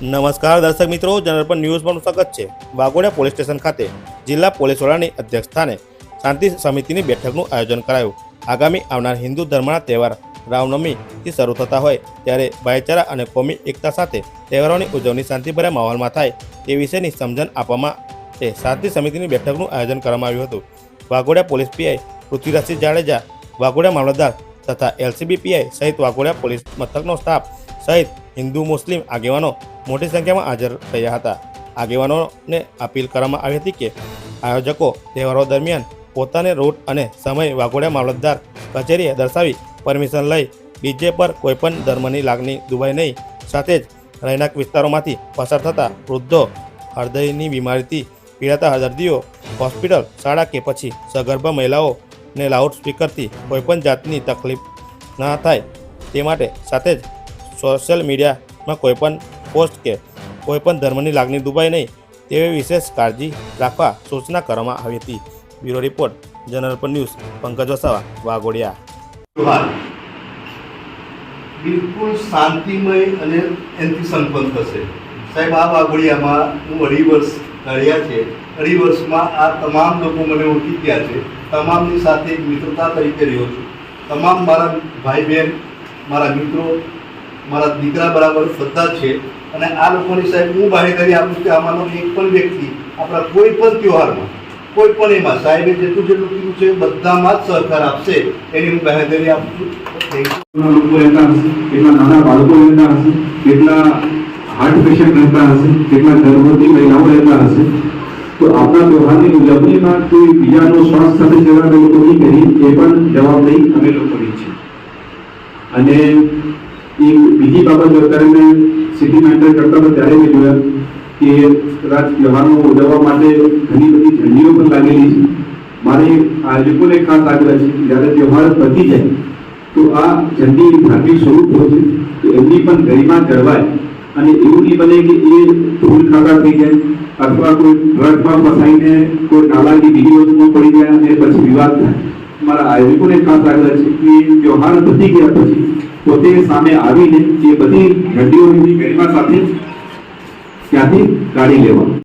નમસ્કાર દર્શક મિત્રો, જનરલ ન્યૂઝમાં સ્વાગત છે। વાઘોડિયા પોલીસ સ્ટેશન ખાતે જિલ્લા પોલીસ વડાની અધ્યક્ષસ્થાને શાંતિ સમિતિની બેઠકનું આયોજન કરાયું। આગામી આવનાર હિન્દુ ધર્મના તહેવાર રામનવમીથી શરૂ થતા હોય ત્યારે ભાઈચારા અને કોમી એકતા સાથે તહેવારોની ઉજવણી શાંતિભર્યા માહોલમાં થાય તે વિશેની સમજણ આપવા માટે શાંતિ સમિતિની બેઠકનું આયોજન કરવામાં આવ્યું હતું। વાઘોડિયા પોલીસ પીઆઈ પૃથ્વીરાજસિંહ જાડેજા, વાઘોડિયા મામલતદાર તથા એલસીબી પીઆઈ સહિત વાઘોડિયા પોલીસ મથકનો સ્ટાફ સહિત હિન્દુ મુસ્લિમ આગેવાનો મોટી સંખ્યામાં હાજર રહ્યા હતા। આગેવાનોને અપીલ કરવામાં આવી હતી કે આયોજકો તહેવારો દરમિયાન પોતાને રૂટ અને સમય વાઘોડિયા મામલતદાર કચેરીએ દર્શાવી પરમિશન લઈ ડીજે પર કોઈપણ ધર્મની લાગણી દુભાય નહીં। સાથે જ રહેણાંક વિસ્તારોમાંથી પસાર થતા વૃદ્ધો, હૃદયની બીમારીથી પીડાતા દર્દીઓ, હોસ્પિટલ, શાળા કે પછી સગર્ભા મહિલાઓને લાઉડ સ્પીકરથી કોઈપણ જાતની તકલીફ ન થાય તે માટે, સાથે જ સોશિયલ મીડિયામાં કોઈપણ પોસ્ટ કે કોઈપણ ધર્મની લાગણી દુભાય નહીં તેવી વિશેષ કાળજી રાખવા સૂચના કરવામાં આવી હતી। Bureau report, general news, Pankaj Vasava, Waghodia. બિલકુલ શાંતિમય અને એનાથી સંપન્ન થશે। સાહેબ, આ વાઘોડિયામાં હું 2.5 વર્ષ રહ્યા છે। 2.5 વર્ષમાં આ તમામ લોકો મને ઓળખી ગયા છે। તમામની સાથે મિત્રતા તરીકે રહ્યો છું। તમામ મારા ભાઈ બહેન, મારા મિત્રો, મારા દીકરા બરાબર બધા છે। અને આ લોકોની સાહેબ હું બાહેધરી આપું કે આમાંનો એક પણ વ્યક્તિ આપણા કોઈ પણ તહેવારમાં, કોઈ પણ એમાં સાહેબે જેટલું કીધું છે બધામાં જ સહકાર આપશે એની હું બાહેધરી આપું છું। લોકો રહેતા હશે, કેટલા નાના બાળકો રહેતા હશે, કેટલા હાર્ટ પેશન્ટ રહેતા હશે, કેટલા ગર્ભવતી મહિલાઓ રહેતા હશે। તો આપણા તહેવારની ઉજવણીમાં કોઈ બીજાનો શ્વાસ સાથે જવા લોકો નહીં કરી એ પણ જવાબદારી અમે લોકોની છે। અને એક બીજી બાબત અત્યારે મેં સિટીમાં એન્ટર કરતા હતા ત્યારે મેં જોયા કે કદાચ તહેવારો ઉજવવા માટે ઘણી બધી ઝંડીઓ પણ લાગેલી છે। મારે આયોજકોને ખાસ આગ્રહ છે કે જ્યારે તહેવાર પતી જાય તો આ ઝંડી ધાર્મિક સ્વરૂપ હોય છે તો એમની પણ ગરિમા જળવાય અને એવું નહીં બને કે એ ધૂળ ખાતા થઈ જાય અથવા કોઈ ટ્રકમાં ફસાઈને કોઈ નાલાની બીજી વસ્તુમાં પડી જાય અને પછી વિવાદ થાય। મારા આયોજકોને ખાસ આગ્રહ છે કે તહેવાર પતી ગયા પછી પોતે સામે આવીને એ બધી ઝંડીઓની ગરિમા સાથે ત્યાંથી કાઢી લેવા।